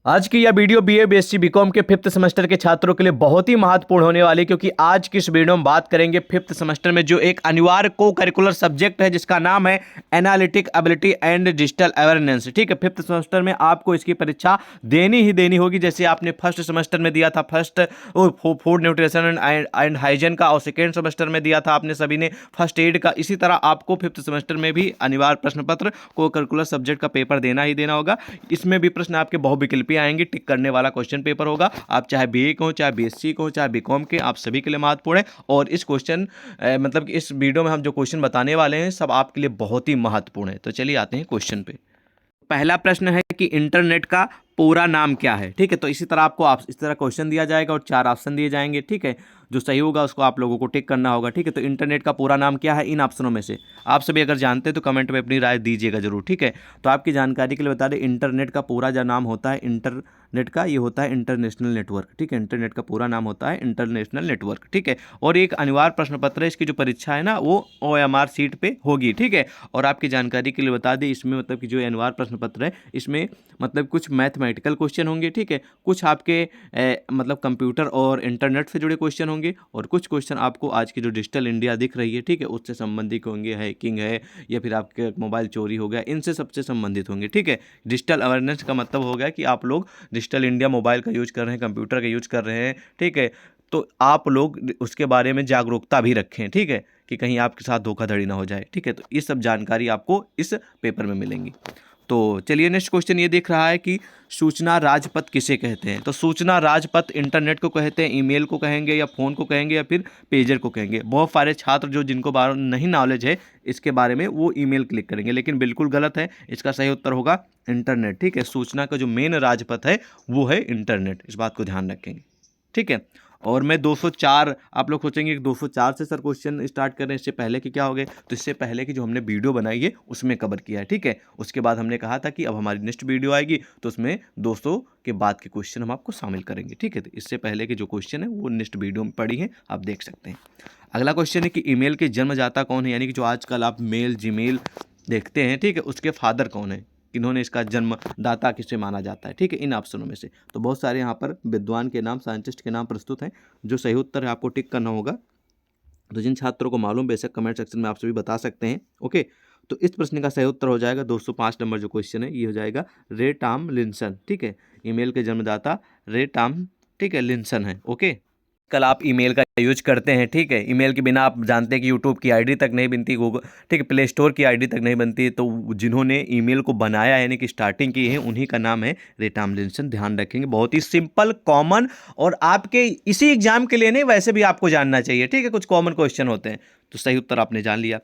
आज की यह वीडियो बीए बीएससी बीकॉम के फिफ्थ सेमेस्टर के छात्रों के लिए बहुत ही महत्वपूर्ण होने वाली है, क्योंकि आज की इस वीडियो में बात करेंगे फिफ्थ सेमेस्टर में जो एक अनिवार्य को करिकुलर सब्जेक्ट है जिसका नाम है analytic ability and digital awareness. ठीक है, फिफ्थ सेमेस्टर में आपको इसकी परीक्षा देनी ही देनी होगी। जैसे आपने फर्स्ट सेमेस्टर में दिया था फूड न्यूट्रिशन एंड हाइजीन का, और सेकेंड सेमेस्टर में दिया था आपने सभी ने फर्स्ट एड का, इसी तरह आपको फिफ्थ सेमेस्टर में भी अनिवार्य प्रश्न पत्र को करिकुलर सब्जेक्ट का पेपर देना ही देना होगा। इसमें भी प्रश्न आपके बहुविकल्पी आएंगे, टिक करने वाला क्वेश्चन पेपर होगा। आप चाहे बीए को, चाहे बीएससी को, चाहे बीकॉम के, आप सभी के लिए महत्वपूर्ण है। और इस क्वेश्चन मतलब कि इस वीडियो में हम जो क्वेश्चन बताने वाले हैं सब आपके लिए बहुत ही महत्वपूर्ण है। तो चलिए आते हैं क्वेश्चन पे। पहला प्रश्न है कि इंटरनेट का पूरा नाम क्या है। ठीक है, तो इसी तरह आपको इस तरह क्वेश्चन दिया जाएगा और 4 ऑप्शन दिए जाएंगे। ठीक है, जो सही होगा उसको आप लोगों को टिक करना होगा। ठीक है, तो इंटरनेट का पूरा नाम क्या है, इन ऑप्शनों में से आप सभी अगर जानते हैं तो कमेंट में अपनी राय दीजिएगा जरूर। ठीक है, तो आपकी जानकारी के लिए बता दें, इंटरनेट का पूरा जो नाम होता है इंटरनेट का, ये होता है इंटरनेशनल नेटवर्क। ठीक है, इंटरनेट का पूरा नाम होता है इंटरनेशनल नेटवर्क। ठीक है, और एक अनिवार्य प्रश्न पत्र है, इसकी जो परीक्षा है ना वो OMR सीट पे होगी। ठीक है, और आपकी जानकारी के लिए बता दें, इसमें मतलब कि जो अनिवार्य प्रश्न पत्र है इसमें मतलब कुछ मैथमेटिकल क्वेश्चन होंगे। ठीक है, कुछ आपके मतलब कंप्यूटर और इंटरनेट से जुड़े क्वेश्चन होंगे, और कुछ क्वेश्चन आपको आज की जो डिजिटल इंडिया दिख रही है, ठीक है, उससे संबंधित होंगे। हैकिंग है या फिर आपके मोबाइल चोरी हो गया, इनसे सबसे संबंधित होंगे। ठीक है, डिजिटल अवेयरनेस का मतलब हो गया कि आप लोग डिजिटल इंडिया मोबाइल का यूज कर रहे हैं, कंप्यूटर का यूज कर रहे हैं। ठीक है, तो आप लोग उसके बारे में जागरूकता भी रखें। ठीक है, कि कहीं आपके साथ धोखाधड़ी ना हो जाए। ठीक है, तो ये सब जानकारी आपको इस पेपर में मिलेंगी। तो चलिए नेक्स्ट क्वेश्चन ये दिख रहा है कि सूचना राजपथ किसे कहते हैं। तो सूचना राजपथ इंटरनेट को कहते हैं, ईमेल को कहेंगे, या फ़ोन को कहेंगे, या फिर पेजर को कहेंगे। बहुत सारे छात्र जो जिनको नहीं नॉलेज है इसके बारे में वो ईमेल क्लिक करेंगे, लेकिन बिल्कुल गलत है। इसका सही उत्तर होगा इंटरनेट। ठीक है, सूचना का जो मेन राजपथ है वो है इंटरनेट, इस बात को ध्यान रखेंगे। ठीक है, और मैं 204, आप लोग सोचेंगे कि 204 से सर क्वेश्चन स्टार्ट कर रहे हैं, इससे पहले कि क्या हो गए, तो इससे पहले की जो हमने वीडियो बनाई है उसमें कवर किया है। ठीक है, उसके बाद हमने कहा था कि अब हमारी नेक्स्ट वीडियो आएगी तो उसमें 200 के बाद के क्वेश्चन हम आपको शामिल करेंगे। ठीक है, तो इससे पहले के जो क्वेश्चन है वो नेक्स्ट वीडियो में पड़ी है, आप देख सकते हैं। अगला क्वेश्चन है कि ईमेल के जन्मदाता कौन है, यानी कि जो आजकल आप मेल जीमेल देखते हैं, ठीक है, उसके फादर कौन है, किन्होंने इसका जन्मदाता किसे माना जाता है। ठीक है, इन ऑप्शनों में से तो बहुत सारे यहाँ पर विद्वान के नाम, साइंटिस्ट के नाम प्रस्तुत हैं। जो सही उत्तर है आपको टिक करना होगा। तो जिन छात्रों को मालूम, बेशक कमेंट सेक्शन में आप सभी बता सकते हैं। ओके, तो इस प्रश्न का सही उत्तर हो जाएगा 205 नंबर जो क्वेश्चन है ये हो जाएगा रे टॉम लिंसन। ठीक है, ईमेल के जन्मदाता रे टॉम, ठीक है, लिंसन है। ओके, कल आप ईमेल का यूज करते हैं। ठीक है, ईमेल के बिना आप जानते हैं कि यूट्यूब की आईडी तक नहीं बनती, गूगल, ठीक है, प्ले स्टोर की आईडी तक नहीं बनती। तो जिन्होंने ईमेल को बनाया यानी कि स्टार्टिंग की है, उन्हीं का नाम है रे टॉमलिंसन। ध्यान रखेंगे, बहुत ही सिंपल, कॉमन, और आपके इसी एग्जाम के लिए नहीं, वैसे भी आपको जानना चाहिए। ठीक है, कुछ कॉमन क्वेश्चन होते हैं, तो सही उत्तर आपने जान लिया।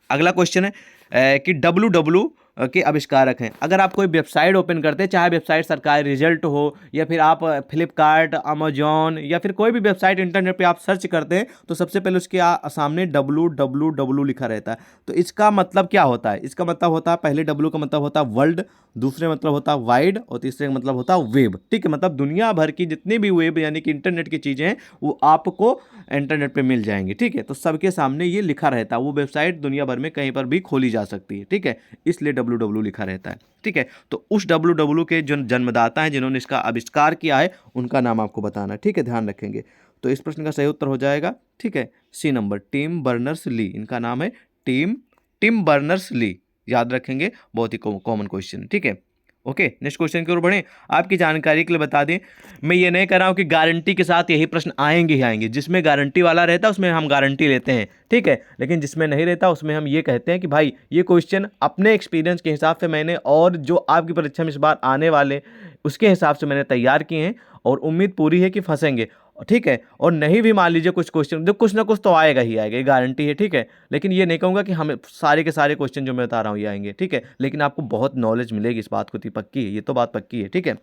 अगला क्वेश्चन है कि WW के आविष्कारक हैं। अगर आप कोई वेबसाइट ओपन करते हैं, चाहे वेबसाइट सरकारी रिजल्ट हो, या फिर आप फ्लिपकार्ट, अमेजॉन, या फिर कोई भी वेबसाइट इंटरनेट पे आप सर्च करते हैं, तो सबसे पहले उसके सामने WWW लिखा रहता है। तो इसका मतलब क्या होता है, इसका मतलब होता है, पहले W का मतलब होता है वर्ल्ड, दूसरे मतलब होता है वाइड, और तीसरे का मतलब होता है वेब। ठीक है, मतलब दुनिया भर की जितनी भी वेब यानी कि इंटरनेट की चीज़ें हैं वो आपको इंटरनेट पे मिल जाएंगी। ठीक है, तो सबके सामने ये लिखा रहता है, वो वेबसाइट दुनिया भर में कहीं पर भी खोली जा सकती है। ठीक है, इसलिए WW लिखा रहता है। ठीक है, तो उस WW के जो जन्मदाता हैं, जिन्होंने इसका आविष्कार किया है, उनका नाम आपको बताना है। ठीक है, ध्यान रखेंगे। तो इस प्रश्न का सही उत्तर हो जाएगा, ठीक है, C number, Tim Berners Lee. इनका नाम है टिम बर्नर्स ली। याद रखेंगे, बहुत ही कॉमन क्वेश्चन। ठीक है, ओके, नेक्स्ट क्वेश्चन की ओर बढ़ें। आपकी जानकारी के लिए बता दें, मैं ये नहीं कह रहा हूँ कि गारंटी के साथ यही प्रश्न आएंगे ही आएंगे। जिसमें गारंटी वाला रहता है उसमें हम गारंटी लेते हैं। ठीक है, लेकिन जिसमें नहीं रहता उसमें हम ये कहते हैं कि भाई ये क्वेश्चन अपने एक्सपीरियंस के हिसाब से मैंने, और जो आपकी परीक्षा में इस बार आने वाले उसके हिसाब से मैंने तैयार किए हैं, और उम्मीद पूरी है कि फंसेंगे। ठीक है, और नहीं भी मान लीजिए कुछ क्वेश्चन, जो कुछ ना कुछ तो आएगा ही आएगा, ये गारंटी है। ठीक है, लेकिन ये नहीं कहूँगा कि हमें सारे के सारे क्वेश्चन जो मैं बता रहा हूँ ये आएंगे। ठीक है, लेकिन आपको बहुत नॉलेज मिलेगी, इस बात को तो पक्की है, ये तो बात पक्की है। ठीक है,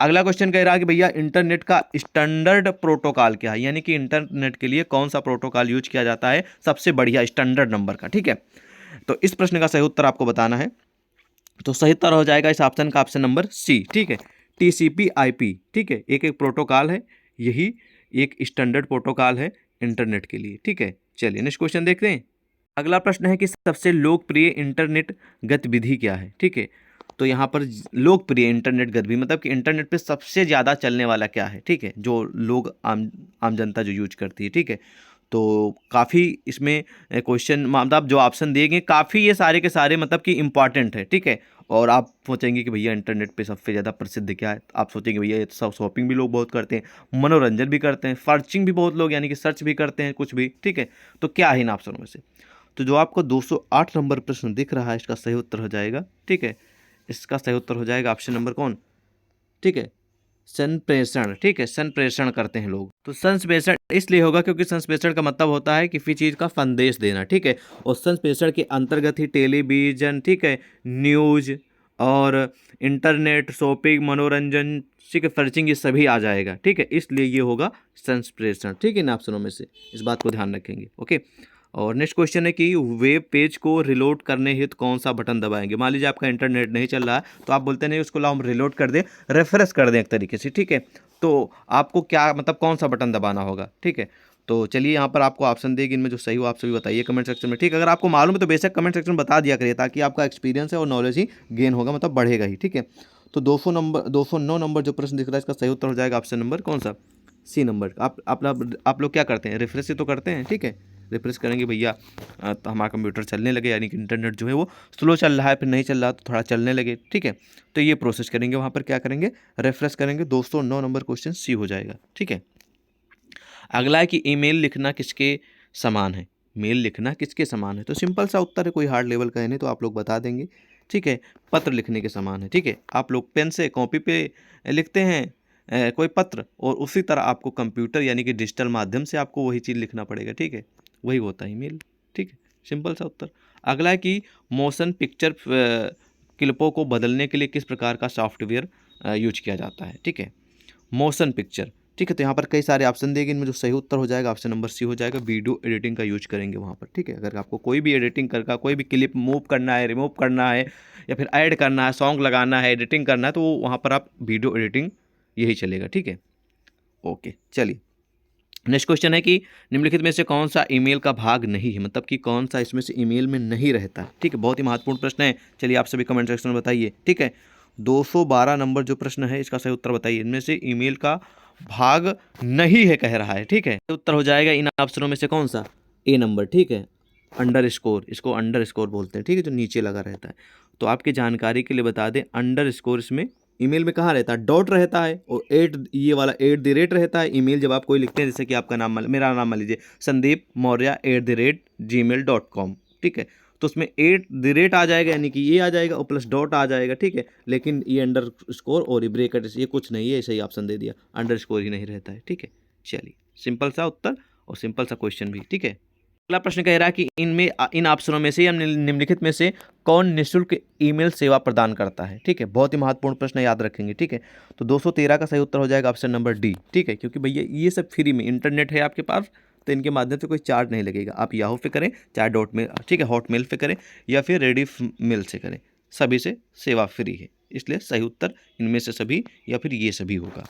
अगला क्वेश्चन कह रहा है कि भैया इंटरनेट का स्टैंडर्ड प्रोटोकॉल क्या है, यानी कि इंटरनेट के लिए कौन सा प्रोटोकॉल यूज किया जाता है सबसे बढ़िया स्टैंडर्ड नंबर का। ठीक है, तो इस प्रश्न का सही उत्तर आपको बताना है। तो सही उत्तर हो जाएगा इस ऑप्शन का ऑप्शन नंबर C। ठीक है, TCP/IP। ठीक है, एक एक प्रोटोकॉल है, यही एक स्टैंडर्ड प्रोटोकॉल है इंटरनेट के लिए। ठीक है, चलिए नेक्स्ट क्वेश्चन देखते हैं। अगला प्रश्न है कि सबसे लोकप्रिय इंटरनेट गतिविधि क्या है। ठीक है, तो यहाँ पर लोकप्रिय इंटरनेट गतिविधि मतलब कि इंटरनेट पे सबसे ज़्यादा चलने वाला क्या है, ठीक है, जो लोग आम आम जनता जो यूज करती है, ठीक है। तो काफ़ी इसमें क्वेश्चन मतलब जो ऑप्शन दिए गए काफ़ी ये सारे के सारे मतलब कि इंपॉर्टेंट है, ठीक है। और आप सोचेंगे कि भैया इंटरनेट पे सबसे ज़्यादा प्रसिद्ध क्या है, तो आप सोचेंगे भैया ये तो सब शॉपिंग भी लोग बहुत करते हैं, मनोरंजन भी करते हैं, सर्चिंग भी बहुत लोग यानी कि सर्च भी करते हैं कुछ भी, ठीक है। तो क्या है इन ऑप्शनों में से, तो जो आपको 208 नंबर प्रश्न दिख रहा है इसका सही उत्तर हो जाएगा, ठीक है। इसका सही उत्तर हो जाएगा ऑप्शन नंबर कौन, ठीक है, संप्रेषण, ठीक है, संप्रेषण करते हैं लोग। तो संप्रेषण इसलिए होगा क्योंकि संप्रेषण का मतलब होता है किसी चीज़ का संदेश देना, ठीक है। और संप्रेषण के अंतर्गत ही टेलीविजन, ठीक है, न्यूज और इंटरनेट, शॉपिंग, मनोरंजन, ठीक है, सर्चिंग, ये सभी आ जाएगा, ठीक है। इसलिए ये होगा संप्रेषण, ठीक है, इन ऑप्शनों में से इस बात को ध्यान रखेंगे, ओके। और नेक्स्ट क्वेश्चन है कि वेब पेज को रिलोड करने हेतु कौन सा बटन दबाएंगे। मान लीजिए आपका इंटरनेट नहीं चल रहा है तो आप बोलते नहीं उसको लाओ हम रिलोड कर दें, रेफ्रेश कर दें एक तरीके से, ठीक है। तो आपको क्या मतलब कौन सा बटन दबाना होगा, ठीक है। तो चलिए यहाँ पर आपको ऑप्शन देगी, इनमें जो सही हो आप सभी बताइए कमेंट सेक्शन में, ठीक है। अगर आपको मालूम है तो बेशक कमेंट सेक्शन में बता दिया करिए ताकि आपका एक्सपीरियंस है और नॉलेज ही गेन होगा, मतलब बढ़ेगा ही, ठीक है। तो 209 नंबर जो प्रश्न दिख रहा है इसका सही उत्तर हो जाएगा ऑप्शन नंबर कौन सा, सी नंबर। आप लोग क्या करते हैं, रिफ्रेश ही तो करते हैं, ठीक है। रिफ्रेश करेंगे भैया तो हमारा कंप्यूटर चलने लगे, यानी कि इंटरनेट जो है वो स्लो चल रहा है, फिर नहीं चल रहा तो थोड़ा चलने लगे, ठीक है। तो ये प्रोसेस करेंगे, वहाँ पर क्या करेंगे, रिफ्रेश करेंगे। 209 नंबर क्वेश्चन सी हो जाएगा, ठीक है। अगला है कि ईमेल लिखना किसके समान है, मेल लिखना किसके समान है। तो सिंपल सा उत्तर है, कोई हार्ड लेवल का है नहीं, तो आप लोग बता देंगे, ठीक है। पत्र लिखने के समान है, ठीक है। आप लोग पेन से कॉपी पे लिखते हैं कोई पत्र, और उसी तरह आपको कंप्यूटर यानी कि डिजिटल माध्यम से आपको वही चीज़ लिखना पड़ेगा, ठीक है। वही होता है ईमेल, ठीक है, सिंपल सा उत्तर। अगला है कि मोशन पिक्चर क्लिपों को बदलने के लिए किस प्रकार का सॉफ्टवेयर यूज किया जाता है, ठीक है। मोशन पिक्चर, ठीक है। तो यहाँ पर कई सारे ऑप्शन देंगे, इनमें जो सही उत्तर हो जाएगा ऑप्शन नंबर सी हो जाएगा, वीडियो एडिटिंग का यूज करेंगे वहाँ पर, ठीक है। अगर आपको कोई भी एडिटिंग करना, कोई भी क्लिप मूव करना है, रिमूव करना है, या फिर ऐड करना है, सॉन्ग लगाना है, एडिटिंग करना है, तो वहाँ पर आप वीडियो एडिटिंग यही चलेगा, ठीक है। ओके, चलिए नेक्स्ट क्वेश्चन है कि निम्नलिखित में से कौन सा ईमेल का भाग नहीं है, मतलब कि कौन सा इसमें से ईमेल में नहीं रहता है, ठीक है। बहुत ही महत्वपूर्ण प्रश्न है, चलिए आप सभी कमेंट सेक्शन में बताइए, ठीक है। 212 नंबर जो प्रश्न है इसका सही उत्तर बताइए, इनमें से ईमेल का भाग नहीं है कह रहा है, ठीक है। उत्तर हो जाएगा इन ऑप्शनों में से कौन सा, ए नंबर, ठीक है। अंडर स्कोर, इसको अंडर स्कोर बोलते हैं, ठीक है, जो नीचे लगा रहता है। तो आपकी जानकारी के लिए बता दें, अंडर स्कोर इसमें ईमेल में कहाँ रहता है, डॉट रहता है, और एट ये वाला @ रहता है। ईमेल जब आप कोई लिखते हैं, जैसे कि आपका नाम, मेरा नाम मान लीजिए संदीप मौर्य @gmail.com, ठीक है। तो उसमें @ आ जाएगा, यानी कि ये आ जाएगा, और प्लस डॉट आ जाएगा, ठीक है। लेकिन ये अंडर स्कोर और ये ब्रेकेट ये कुछ नहीं है, ऐसे ही ऑप्शन दे दिया, अंडर स्कोर ही नहीं रहता है, ठीक है। चलिए सिंपल सा उत्तर और सिंपल सा क्वेश्चन भी, ठीक है। अगला प्रश्न कह रहा है कि इन ऑप्शनों में से या निम्नलिखित में से कौन निःशुल्क ईमेल सेवा प्रदान करता है, ठीक है। बहुत ही महत्वपूर्ण प्रश्न, याद रखेंगे, ठीक है। तो 213 का सही उत्तर हो जाएगा ऑप्शन नंबर डी, ठीक है। क्योंकि भैया ये सब फ्री में, इंटरनेट है आपके पास तो इनके माध्यम से कोई चार्ज नहीं लगेगा। आप याहू पे करें, चाहे डॉट मेल, ठीक है, हॉटमेल पे करें, या फिर रेडी मेल से करें, सभी से सेवा फ्री है। इसलिए सही उत्तर इनमें से सभी या फिर ये सभी होगा।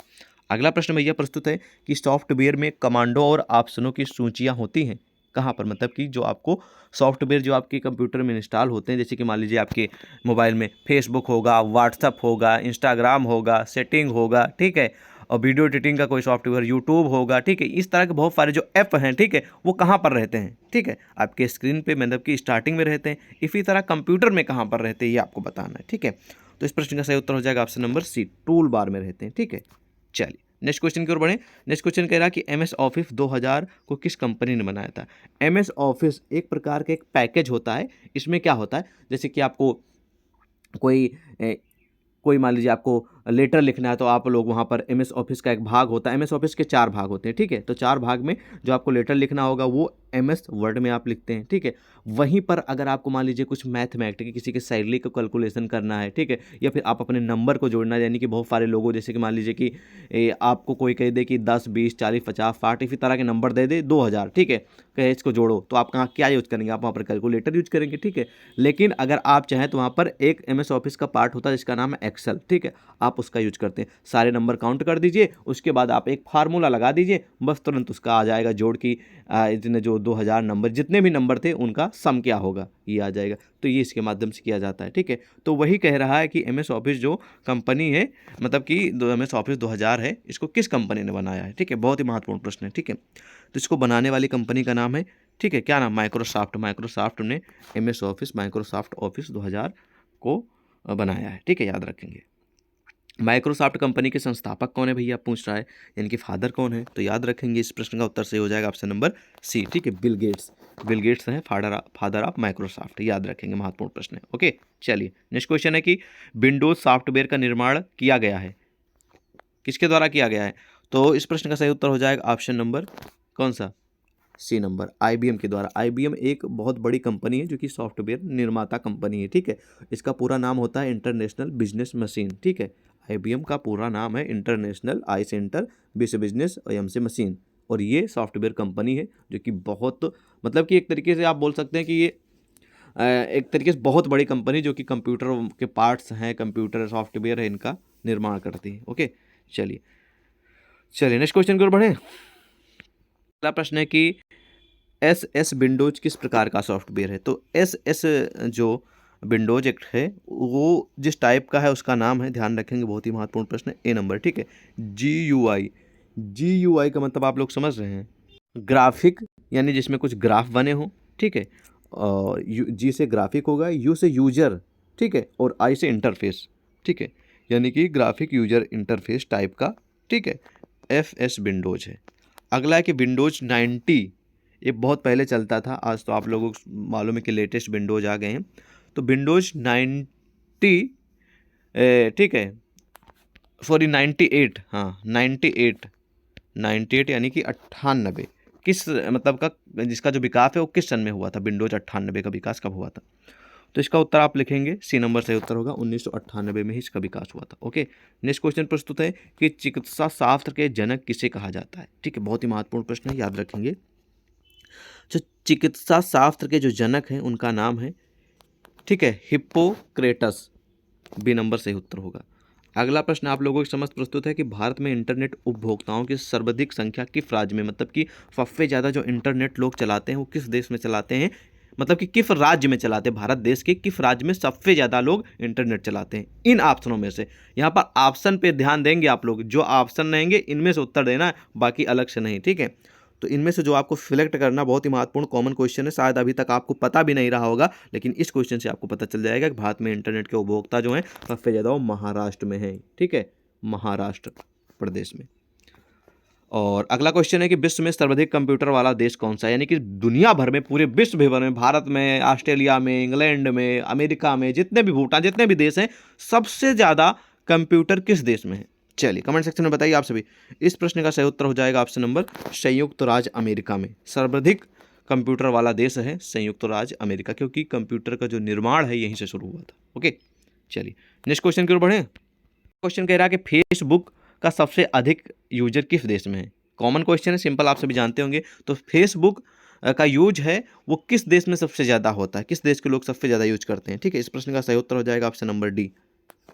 अगला प्रश्न भैया प्रस्तुत है कि सॉफ्टवेयर में कमांडो और ऑप्शनों की सूचियाँ होती हैं कहाँ पर, मतलब कि जो आपको सॉफ्टवेयर जो आपके कंप्यूटर में इंस्टॉल होते हैं, जैसे कि मान लीजिए आपके मोबाइल में फेसबुक होगा, व्हाट्सअप होगा, इंस्टाग्राम होगा, सेटिंग होगा, ठीक है, और वीडियो एडिटिंग का कोई सॉफ्टवेयर, यूट्यूब होगा, ठीक है। इस तरह के बहुत सारे जो ऐप हैं, ठीक है, वो कहाँ पर रहते हैं, ठीक है, आपके स्क्रीन पे मतलब कि स्टार्टिंग में रहते हैं। इसी तरह कंप्यूटर में कहाँ पर रहते हैं ये आपको बताना है, ठीक है। तो इस प्रश्न का सही उत्तर हो जाएगा option number C, tool bar में रहते हैं, ठीक है। चलिए नेक्स्ट क्वेश्चन की ओर बढ़ें। नेक्स्ट क्वेश्चन कह रहा है कि MS ऑफिस 2000 को किस कंपनी ने बनाया था। MS ऑफिस एक प्रकार का एक पैकेज होता है। इसमें क्या होता है, जैसे कि आपको कोई कोई मान लीजिए आपको लेटर लिखना है, तो आप लोग वहाँ पर MS ऑफिस का एक भाग होता है। MS ऑफिस के 4 भाग होते हैं, ठीक है। तो 4 भाग में जो आपको लेटर लिखना होगा वो MS वर्ड में आप लिखते हैं, ठीक है। वहीं पर अगर आपको मान लीजिए कुछ मैथमेटिक किसी के सैलरी का कैलकुलेशन करना है, ठीक है, या फिर आप अपने नंबर को जोड़ना है, यानी कि बहुत सारे लोगों, जैसे कि मान लीजिए कि आपको कोई कह दे कि 10 20 40 50 60 इसी तरह के नंबर दे दे 2000, ठीक है, कहे इसको जोड़ो, तो आप कहाँ क्या यूज़ करेंगे, आप वहाँ पर कैलकुलेटर यूज करेंगे, ठीक है। लेकिन अगर आप चाहें तो वहाँ पर एक MS ऑफिस का पार्ट होता है जिसका नाम है एक्सेल, ठीक है। आप आप उसका यूज करते हैं। सारे नंबर काउंट कर दीजिए, उसके बाद आप एक फार्मूला लगा दीजिए, बस तुरंत उसका आ जाएगा जोड़ की इतने जो 2000 नंबर जितने भी नंबर थे उनका सम क्या होगा ये आ जाएगा। तो ये इसके माध्यम से किया जाता है, ठीक है। तो वही कह रहा है कि MS ऑफिस जो कंपनी है, मतलब कि MS ऑफिस 2000 है, इसको किस कंपनी ने बनाया है, ठीक है। बहुत ही महत्वपूर्ण प्रश्न है, ठीक है। तो इसको बनाने वाली कंपनी का नाम है, ठीक है, क्या नाम, माइक्रोसॉफ्ट। माइक्रोसॉफ्ट ने MS ऑफिस, माइक्रोसॉफ्ट ऑफिस 2000 को बनाया है, ठीक है, याद रखेंगे। माइक्रोसॉफ्ट कंपनी के संस्थापक कौन है भैया, पूछ रहा है, इनके फादर कौन है, तो याद रखेंगे इस प्रश्न का उत्तर सही हो जाएगा ऑप्शन नंबर सी, ठीक है, बिल गेट्स। बिल गेट्स हैं फादर ऑफ माइक्रोसॉफ्ट, याद रखेंगे, महत्वपूर्ण प्रश्न है। ओके, चलिए नेक्स्ट क्वेश्चन है कि विंडोज सॉफ्टवेयर का निर्माण किया गया है, किसके द्वारा किया गया है, तो इस प्रश्न का सही उत्तर हो जाएगा ऑप्शन नंबर कौन सा, सी नंबर, IBM के द्वारा। IBM एक बहुत बड़ी कंपनी है जो कि सॉफ्टवेयर निर्माता कंपनी है, ठीक है। इसका पूरा नाम होता है इंटरनेशनल बिजनेस मशीन, ठीक है। IBM का पूरा नाम है इंटरनेशनल, आई से इंटर, बी से बिजनेस और एम से मशीन, और ये सॉफ्टवेयर कंपनी है जो कि बहुत, मतलब कि एक तरीके से आप बोल सकते हैं कि ये एक तरीके से बहुत बड़ी कंपनी जो कि कंप्यूटर के पार्ट्स हैं, कंप्यूटर सॉफ्टवेयर है, इनका निर्माण करती है। ओके, चलिए नेक्स्ट क्वेश्चन की ओर बढ़ें। अगला प्रश्न है कि SS विंडोज किस प्रकार का सॉफ्टवेयर है, तो SS जो विंडोज एक है वो जिस टाइप का है उसका नाम है, ध्यान रखेंगे, बहुत ही महत्वपूर्ण प्रश्न है, ए नंबर, ठीक है। GUI का मतलब आप लोग समझ रहे हैं, ग्राफिक, यानी जिसमें कुछ ग्राफ बने हों, ठीक है, और G से ग्राफिक होगा, U से यूजर, ठीक है, और I से इंटरफेस, ठीक है, यानी कि ग्राफिक यूजर इंटरफेस टाइप का, ठीक है, FS विंडोज है। अगला है कि विंडोज 90, ये बहुत पहले चलता था, आज तो आप लोगों को मालूम है कि लेटेस्ट विंडोज आ गए हैं। तो विंडोज 90, ठीक है, सॉरी 98, हाँ 98 यानी कि 98, किस मतलब का, जिसका जो विकास है वो किस सन में हुआ था, विंडोज 98 का विकास कब हुआ था, तो इसका उत्तर आप लिखेंगे सी नंबर सही उत्तर होगा, 1998 में ही इसका विकास हुआ था। ओके, नेक्स्ट क्वेश्चन प्रस्तुत है कि चिकित्सा शास्त्र के जनक किसे कहा जाता है, ठीक है, बहुत ही महत्वपूर्ण प्रश्न है, याद रखेंगे। जो चिकित्सा शास्त्र के जो जनक हैं उनका नाम है, ठीक है, हिप्पोक्रेटस, बी नंबर सही उत्तर होगा। अगला प्रश्न आप लोगों के समझ प्रस्तुत है कि भारत में इंटरनेट उपभोक्ताओं की सर्वाधिक संख्या किस राज्य में, मतलब कि सबसे ज़्यादा जो इंटरनेट लोग चलाते हैं वो किस देश में चलाते हैं, मतलब कि किस राज्य में चलाते हैं, भारत देश के किस राज्य में सबसे ज़्यादा लोग इंटरनेट चलाते हैं, इन ऑप्शनों में से। यहाँ पर ऑप्शन पे ध्यान देंगे आप लोग, जो ऑप्शन रहेंगे इनमें से उत्तर देना है, बाकी अलग से नहीं, ठीक है। तो इनमें से जो आपको सिलेक्ट करना, बहुत ही महत्वपूर्ण कॉमन क्वेश्चन है, शायद अभी तक आपको पता भी नहीं रहा होगा, लेकिन इस क्वेश्चन से आपको पता चल जाएगा कि भारत में इंटरनेट के उपभोक्ता जो हैं सबसे ज़्यादा वो महाराष्ट्र में है, ठीक है, महाराष्ट्र प्रदेश में। और अगला क्वेश्चन है कि विश्व में सर्वाधिक कंप्यूटर वाला देश कौन सा है, यानी कि दुनिया भर में, पूरे विश्व भर में, भारत में, ऑस्ट्रेलिया में, इंग्लैंड में, अमेरिका में, जितने भी, भूटान, जितने भी देश हैं, सबसे ज़्यादा कंप्यूटर किस देश में है। चलिए कमेंट सेक्शन में बताइए आप सभी। इस प्रश्न का सही उत्तर हो जाएगा ऑप्शन नंबर संयुक्त राज्य अमेरिका में, सर्वाधिक कंप्यूटर वाला देश है संयुक्त राज्य अमेरिका, क्योंकि कंप्यूटर का जो निर्माण है यहीं से शुरू हुआ था। ओके, चलिए नेक्स्ट क्वेश्चन की ओर बढ़ें। क्वेश्चन कह रहा है कि फेसबुक का सबसे अधिक यूजर किस देश में है, कॉमन क्वेश्चन है, सिंपल, आप सभी जानते होंगे। तो फेसबुक का यूज है वो किस देश में सबसे ज़्यादा होता है, किस देश के लोग सबसे ज़्यादा यूज करते हैं, ठीक है। इस प्रश्न का सही उत्तर हो जाएगा ऑप्शन नंबर डी,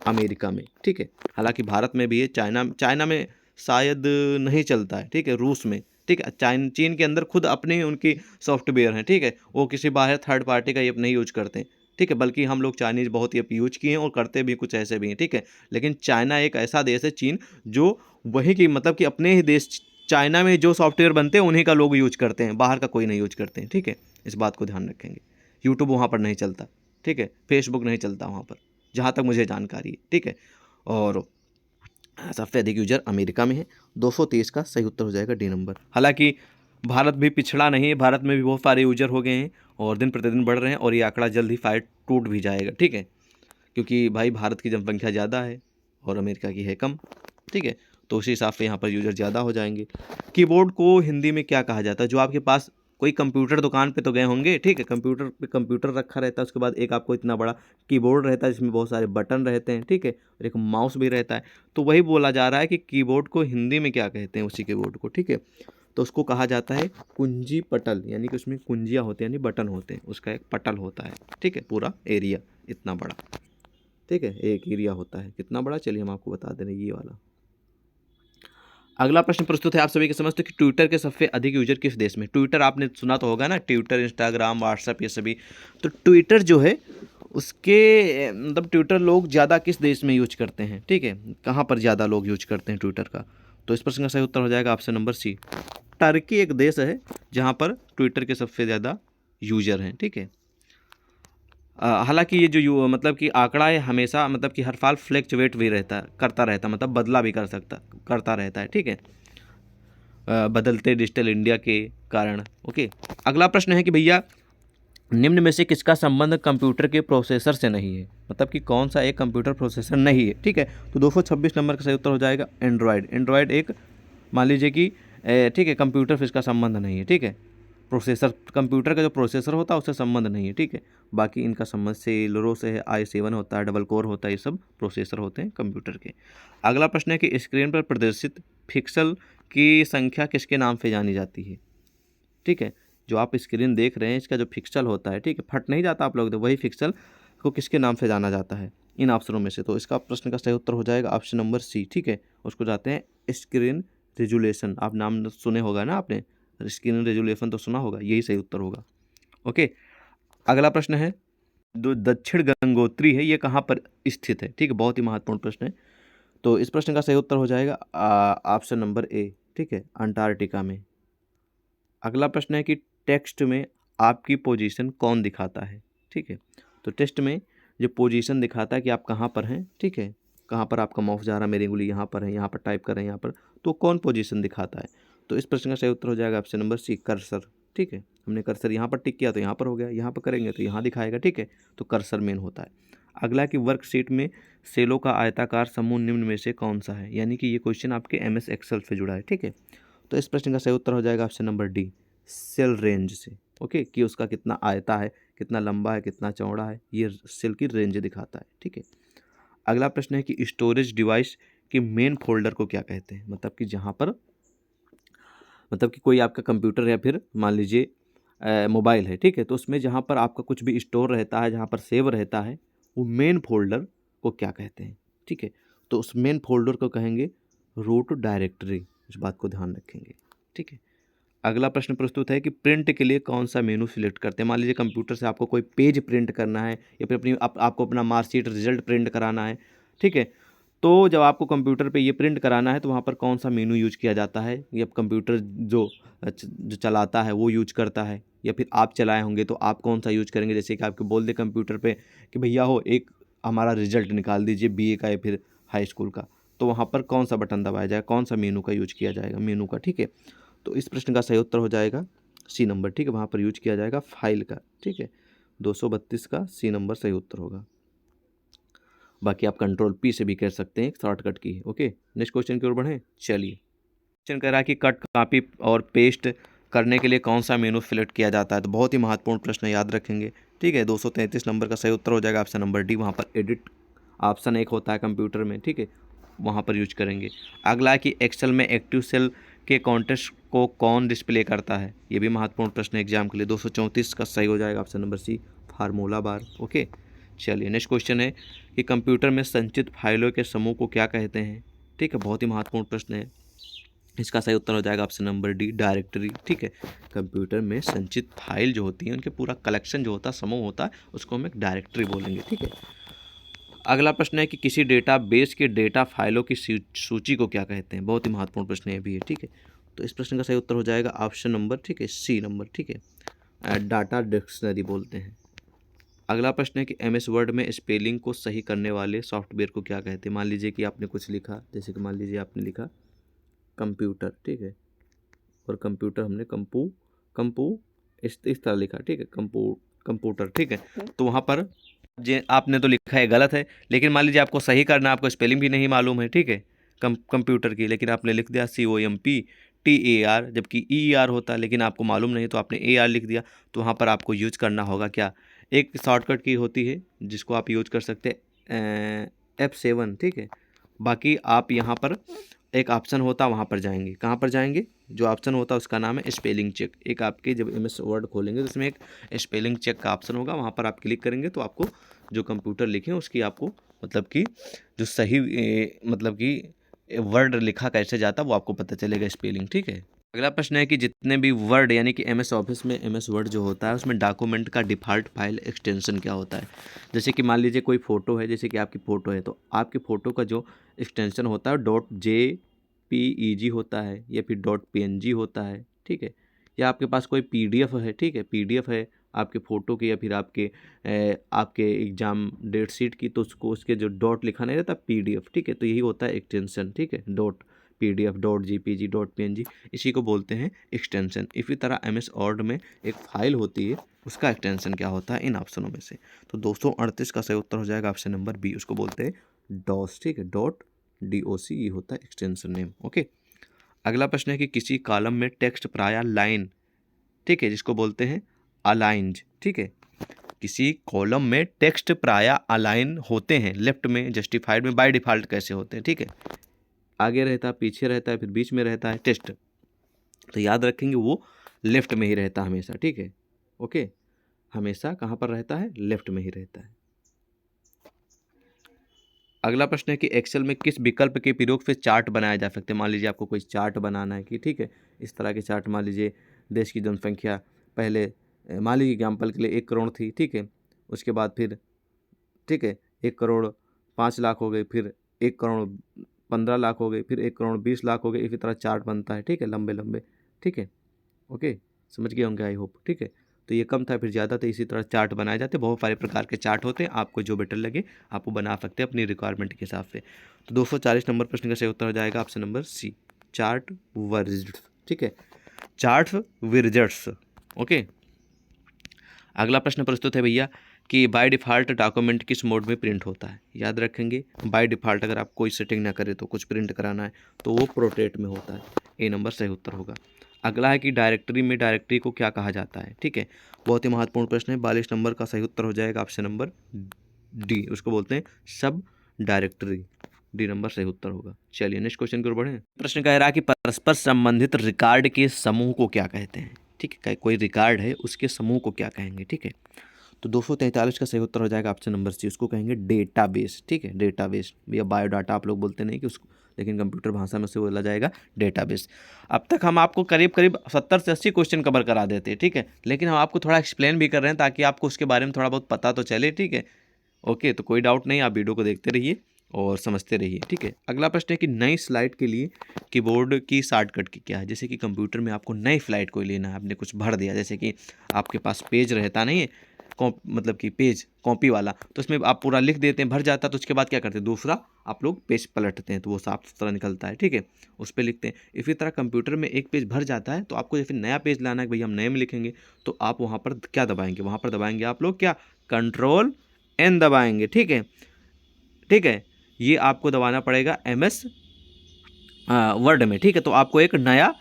अमेरिका में, ठीक है। हालांकि भारत में भी है, चाइना में शायद नहीं चलता है, ठीक है, रूस में, ठीक है, चीन के अंदर खुद अपने उनकी सॉफ्टवेयर हैं, ठीक है, वो किसी बाहर थर्ड पार्टी का ये नहीं यूज करते हैं, ठीक है। बल्कि हम लोग चाइनीज़ बहुत ही यूज किए हैं और करते भी कुछ ऐसे भी हैं, ठीक है। लेकिन चाइना एक ऐसा देश है, चीन, जो वही की, मतलब कि अपने ही देश चाइना में जो सॉफ्टवेयर बनते हैं उन्हीं का लोग यूज करते हैं, बाहर का कोई नहीं यूज करते हैं, ठीक है। इस बात को ध्यान रखेंगे। यूट्यूब वहाँ पर नहीं चलता, ठीक है, फेसबुक नहीं चलता वहाँ पर, जहाँ तक मुझे जानकारी है, ठीक है। और सबसे अधिक यूजर अमेरिका में है, 223 का सही उत्तर हो जाएगा डी नंबर। हालांकि भारत भी पिछड़ा नहीं है, भारत में भी बहुत सारे यूजर हो गए हैं और दिन प्रतिदिन बढ़ रहे हैं, और ये आंकड़ा जल्द ही शायद टूट भी जाएगा, ठीक है, क्योंकि भाई भारत की जनसंख्या ज़्यादा है और अमेरिका की है कम, ठीक है। तो उसी हिसाब से यहाँ पर यूजर ज़्यादा हो जाएंगे। कीबोर्ड को हिंदी में क्या कहा जाता है, जो आपके पास कोई कंप्यूटर दुकान पे तो गए होंगे, ठीक है, कंप्यूटर पे कंप्यूटर रखा रहता है, उसके बाद एक आपको इतना बड़ा कीबोर्ड रहता है जिसमें बहुत सारे बटन रहते हैं, ठीक है, और एक माउस भी रहता है। तो वही बोला जा रहा है कि कीबोर्ड को हिंदी में क्या कहते हैं, उसी कीबोर्ड को, ठीक है। तो उसको कहा जाता है कुंजी पटल, यानी कि उसमें कुंजियाँ होती हैं, यानी बटन होते हैं, उसका एक पटल होता है, ठीक है, पूरा एरिया इतना बड़ा। ठीक है, एक एरिया होता है। कितना बड़ा, चलिए हम आपको बता दे रहे हैं, ये वाला। अगला प्रश्न प्रस्तुत है आप सभी के समझते कि ट्विटर के सबसे अधिक यूजर किस देश में। ट्विटर आपने सुना तो होगा ना, ट्विटर, इंस्टाग्राम, व्हाट्सएप, ये सभी। तो ट्विटर जो है उसके मतलब ट्विटर लोग ज़्यादा किस देश में यूज करते हैं, ठीक है, कहाँ पर ज़्यादा लोग यूज करते हैं ट्विटर का। तो इस प्रश्न का सही उत्तर हो जाएगा ऑप्शन नंबर सी, टर्की एक देश है जहाँ पर ट्विटर के सबसे ज़्यादा यूजर हैं, ठीक है। हालांकि ये जो मतलब कि आंकड़ा है हमेशा मतलब कि हर साल फ्लैक्चुएट भी करता रहता, मतलब बदला भी करता रहता है, ठीक है, बदलते डिजिटल इंडिया के कारण। ओके, अगला प्रश्न है कि भैया निम्न में से किसका संबंध कंप्यूटर के प्रोसेसर से नहीं है, मतलब कि कौन सा एक कंप्यूटर प्रोसेसर नहीं है, ठीक है। तो 226 नंबर का सही उत्तर हो जाएगा एंड्रॉयड। एंड्रॉयड एक मान लीजिए कि ठीक है, कंप्यूटर से इसका संबंध नहीं है, ठीक है। प्रोसेसर, कंप्यूटर का जो प्रोसेसर होता है उससे संबंध नहीं है, ठीक है। बाकी इनका संबंध सेलरो से है, i7 होता है, डबल कोर होता है, ये सब प्रोसेसर होते हैं कंप्यूटर के। अगला प्रश्न है कि स्क्रीन पर प्रदर्शित पिक्सल की संख्या किसके नाम से जानी जाती है, ठीक है। जो आप स्क्रीन देख रहे हैं इसका जो पिक्सल होता है, ठीक है, फट नहीं जाता आप लोग, तो वही पिक्सल को किसके नाम से जाना जाता है इन ऑप्शनों में से। तो इसका प्रश्न का सही उत्तर हो जाएगा ऑप्शन नंबर सी, ठीक है। उसको जाते हैं स्क्रीन रेजुलेशन। आप नाम सुने होगा ना आपने, स्क्रीन रेजुलेशन तो सुना होगा, यही सही उत्तर होगा। ओके, अगला प्रश्न है जो दक्षिण गंगोत्री है ये कहाँ पर स्थित है, ठीक है, बहुत ही महत्वपूर्ण प्रश्न है। तो इस प्रश्न का सही उत्तर हो जाएगा ऑप्शन नंबर ए, ठीक है, अंटार्कटिका में। अगला प्रश्न है कि टेक्स्ट में आपकी पोजीशन कौन दिखाता है, ठीक है। तो टेक्स्ट में जो पोजीशन दिखाता है कि आप कहाँ पर हैं, ठीक है, कहाँ पर आपका माउस जा रहा है, मेरी उंगली यहाँ पर है, यहाँ पर टाइप कर रहे हैं, यहाँ पर, तो कौन पोजीशन दिखाता है। तो इस प्रश्न का सही उत्तर हो जाएगा ऑप्शन नंबर सी, कर्सर, ठीक है। हमने कर्सर यहाँ पर टिक किया तो यहाँ पर हो गया, यहाँ पर करेंगे तो यहाँ दिखाएगा, ठीक है। तो कर्सर मेन होता है। अगला कि वर्कशीट में सेलों का आयताकार समूह निम्न में से कौन सा है, यानी कि ये क्वेश्चन आपके MS एक्सेल से जुड़ा है, ठीक है। तो इस प्रश्न का सही उत्तर हो जाएगा option number D, cell range से। ओके, कि उसका कितना आयता है, कितना लंबा है, कितना चौड़ा है, ये सेल की रेंज दिखाता है, ठीक है। अगला प्रश्न है कि स्टोरेज डिवाइस के मेन फोल्डर को क्या कहते हैं, मतलब कि जहाँ पर मतलब कि कोई आपका कंप्यूटर या फिर मान लीजिए मोबाइल है, ठीक है, तो उसमें जहाँ पर आपका कुछ भी स्टोर रहता है, जहाँ पर सेव रहता है, वो मेन फोल्डर को क्या कहते हैं, ठीक है। तो उस मेन फोल्डर को कहेंगे रूट डायरेक्टरी, इस बात को ध्यान रखेंगे, ठीक है। अगला प्रश्न प्रस्तुत है कि प्रिंट के लिए कौन सा मेनू सिलेक्ट करते हैं। मान लीजिए कंप्यूटर से आपको कोई पेज प्रिंट करना है या फिर आपको अपना मार्कशीट रिजल्ट प्रिंट कराना है, ठीक है। तो जब आपको कंप्यूटर पे ये प्रिंट कराना है तो वहाँ पर कौन सा मेनू यूज किया जाता है, या कंप्यूटर जो चलाता है वो यूज करता है, या फिर आप चलाए होंगे तो आप कौन सा यूज करेंगे। जैसे कि आपको बोल दे कंप्यूटर पे कि भैया हो एक हमारा रिजल्ट निकाल दीजिए BA का या फिर हाई स्कूल का, तो वहाँ पर कौन सा बटन दबाया जाएगा, कौन सा मेनू का यूज किया जाएगा, मेनू का, ठीक है। तो इस प्रश्न का सही उत्तर हो जाएगा सी नंबर, ठीक है, वहाँ पर यूज किया जाएगा फाइल का, ठीक है। 232 का सी नंबर सही उत्तर होगा। बाकी आप कंट्रोल P से भी कर सकते हैं, एक शॉर्टकट की है। ओके, नेक्स्ट क्वेश्चन की ओर बढ़ें, चलिए। क्वेश्चन कह रहा है कि कट, कॉपी और पेस्ट करने के लिए कौन सा मेनू सिलेक्ट किया जाता है। तो बहुत ही महत्वपूर्ण प्रश्न है, याद रखेंगे, ठीक है। 233 नंबर का सही उत्तर हो जाएगा ऑप्शन नंबर डी, वहाँ पर एडिट ऑप्शन एक होता है कंप्यूटर में, ठीक है, वहाँ पर यूज करेंगे। अगला है कि एक्सेल में एक्टिव सेल के कॉन्टेस्ट को कौन डिस्प्ले करता है, ये भी महत्वपूर्ण प्रश्न है एग्जाम के लिए। 234 का सही हो जाएगा option number C, formula bar. Okay, चलिए नेक्स्ट क्वेश्चन है कि कंप्यूटर में संचित फाइलों के समूह को क्या कहते हैं, ठीक है, बहुत ही महत्वपूर्ण प्रश्न है। इसका सही उत्तर हो जाएगा ऑप्शन नंबर डी, डायरेक्टरी, ठीक है। कंप्यूटर में संचित फाइल जो होती है उनके पूरा कलेक्शन जो होता है, समूह होता है, उसको हम एक डायरेक्टरी बोलेंगे, ठीक है। अगला प्रश्न है कि किसी डेटाबेस के डेटा फाइलों की सूची को क्या कहते हैं, बहुत ही महत्वपूर्ण प्रश्न है भी है, ठीक है। तो इस प्रश्न का सही उत्तर हो जाएगा ऑप्शन नंबर, ठीक है, सी नंबर, ठीक है, डाटा डिक्शनरी बोलते हैं। अगला प्रश्न है कि MS वर्ड में स्पेलिंग को सही करने वाले सॉफ्टवेयर को क्या कहते हैं। मान लीजिए कि आपने कुछ लिखा, जैसे कि मान लीजिए आपने लिखा कंप्यूटर, ठीक है, और कंप्यूटर हमने कंपू इस तरह लिखा, ठीक है, कंप्यूटर, ठीक है। तो वहाँ पर जे आपने तो लिखा है गलत है, लेकिन मान लीजिए आपको सही करना, आपको स्पेलिंग भी नहीं मालूम है, ठीक है, कंप्यूटर की, लेकिन आपने लिख दिया COMPTAR, जबकि ER होता है, लेकिन आपको मालूम नहीं तो आपने AR लिख दिया। तो वहाँ पर आपको यूज करना होगा क्या, एक शॉर्टकट की होती है जिसको आप यूज कर सकते हैं F7, ठीक है। बाकी आप यहाँ पर एक ऑप्शन होता है, वहाँ पर जाएंगे, कहाँ पर जाएंगे, जो ऑप्शन होता है उसका नाम है स्पेलिंग चेक। एक आपके जब MS वर्ड खोलेंगे तो उसमें एक स्पेलिंग चेक का ऑप्शन होगा, वहाँ पर आप क्लिक करेंगे तो आपको जो कंप्यूटर लिखे उसकी आपको मतलब कि जो सही मतलब कि वर्ड लिखा कैसे जाता वो आपको पता चलेगा स्पेलिंग, ठीक है। अगला प्रश्न है कि जितने भी वर्ड यानी कि एमएस ऑफिस में एमएस वर्ड जो होता है उसमें डॉक्यूमेंट का डिफ़ॉल्ट फाइल एक्सटेंशन क्या होता है। जैसे कि मान लीजिए कोई फ़ोटो है, जैसे कि आपकी फ़ोटो है, तो आपकी फ़ोटो का जो एक्सटेंशन होता है .jpeg होता है या फिर .png होता है, ठीक है। या आपके पास कोई पीडीएफ है, ठीक है, पीडीएफ है आपके फ़ोटो की या फिर आपके एग्ज़ाम डेट शीट की, तो उसको उसके जो डॉट लिखा नहीं रहता पीडीएफ, ठीक है, तो यही होता है एक्सटेंशन, ठीक है। डॉट पीडीएफ, .jpg, .png, इसी को बोलते हैं एक्सटेंशन। इसी तरह एमएस वर्ड में एक फाइल होती है, उसका एक्सटेंशन क्या होता है इन ऑप्शनों में से। तो 238 का सही उत्तर हो जाएगा ऑप्शन नंबर बी, उसको बोलते हैं डॉस, ठीक है, .doc, ये होता है एक्सटेंशन नेम, ओके। अगला प्रश्न है कि किसी कॉलम में टेक्स्ट प्रायः लाइन, ठीक है, जिसको बोलते हैं अलाइंज, ठीक है। किसी कॉलम में टेक्स्ट प्रायः अलाइन होते हैं, लेफ्ट में, जस्टिफाइड में, बाय डिफॉल्ट कैसे होते हैं, ठीक है। आगे रहता है, पीछे रहता है, फिर बीच में रहता है, टेस्ट, तो याद रखेंगे वो लेफ्ट में ही रहता है हमेशा, ठीक है, ओके। हमेशा कहाँ पर रहता है, लेफ्ट में ही रहता है। अगला प्रश्न है कि एक्सेल में किस विकल्प के प्रयोग से चार्ट बनाया जा सकते हैं। मान लीजिए आपको कोई चार्ट बनाना है कि, ठीक है, इस तरह के चार्ट, मान लीजिए देश की जनसंख्या पहले मान लीजिए एग्जाम्पल के लिए 1 करोड़ थी, ठीक है, उसके बाद फिर, ठीक है, 1 करोड़ 5 लाख हो गए, फिर 1 करोड़ 15 लाख हो गए, फिर 1 करोड़ 20 लाख हो गए, इसी तरह चार्ट बनता है, ठीक है, लंबे लंबे, ठीक है, ओके, समझ गए होंगे आई होप, ठीक है। तो ये कम था फिर ज़्यादा, तो इसी तरह चार्ट बनाए जाते हैं, बहुत सारे प्रकार के चार्ट होते हैं, आपको जो बेटर लगे आप वो बना सकते हैं अपनी रिक्वायरमेंट के हिसाब से। तो 240 नंबर प्रश्न का सही उत्तर हो जाएगा ऑप्शन नंबर सी, चार्ट विज़ार्ड्स, ठीक है, चार्ट विज़ार्ड्स, ओके। अगला प्रश्न प्रस्तुत है भैया कि बाय डिफ़ॉल्ट डॉक्यूमेंट किस मोड में प्रिंट होता है। याद रखेंगे बाय डिफ़ॉल्ट अगर आप कोई सेटिंग ना करें तो कुछ प्रिंट कराना है तो वो प्रोटेट में होता है, ए नंबर सही उत्तर होगा। अगला है कि डायरेक्टरी को क्या कहा जाता है, ठीक है, बहुत ही महत्वपूर्ण प्रश्न है। 42 नंबर का सही उत्तर हो जाएगा ऑप्शन नंबर डी, उसको बोलते हैं सब डायरेक्टरी, डी नंबर सही उत्तर होगा। चलिए नेक्स्ट क्वेश्चन की ओर बढ़ें। प्रश्न कह रहा है कि परस्पर संबंधित रिकॉर्ड के समूह को क्या कहते हैं, ठीक है, कोई रिकॉर्ड है उसके समूह को क्या कहेंगे, ठीक है। तो 243 का सही उत्तर हो जाएगा ऑप्शन नंबर सी, उसको कहेंगे डेटाबेस, ठीक है, डेटाबेस या बायोडाटा आप लोग बोलते नहीं कि उसको, लेकिन कंप्यूटर भाषा में से बोला जाएगा डेटाबेस। अब तक हम आपको करीब करीब 70 से 80 क्वेश्चन कवर करा देते हैं, ठीक है, लेकिन हम आपको थोड़ा एक्सप्लेन भी कर रहे हैं ताकि आपको उसके बारे में थोड़ा बहुत पता तो चले, ठीक है, ओके। तो कोई डाउट नहीं, आप वीडियो को देखते रहिए और समझते रहिए, ठीक है। अगला प्रश्न है कि नई स्लाइड के लिए कीबोर्ड की शॉर्टकट की क्या है। जैसे कि कंप्यूटर में आपको नई स्लाइड कोई लेना है, आपने कुछ भर दिया, जैसे कि आपके पास पेज रहता नहीं है, मतलब कि पेज कॉपी वाला, तो उसमें आप पूरा लिख देते हैं, भर जाता है, तो उसके बाद क्या करते हैं, दूसरा आप लोग पेज पलटते हैं तो वो साफ सुथरा निकलता है, ठीक है, उस पर लिखते हैं। इसी तरह कंप्यूटर में एक पेज भर जाता है तो आपको जैसे नया पेज लाना है कि भैया हम नए में लिखेंगे, तो आप वहाँ पर क्या दबाएंगे, वहाँ पर दबाएंगे आप लोग क्या, Ctrl+N दबाएंगे, ठीक है, ठीक है, ये आपको दबाना पड़ेगा MS वर्ड में, ठीक है, तो आपको एक नया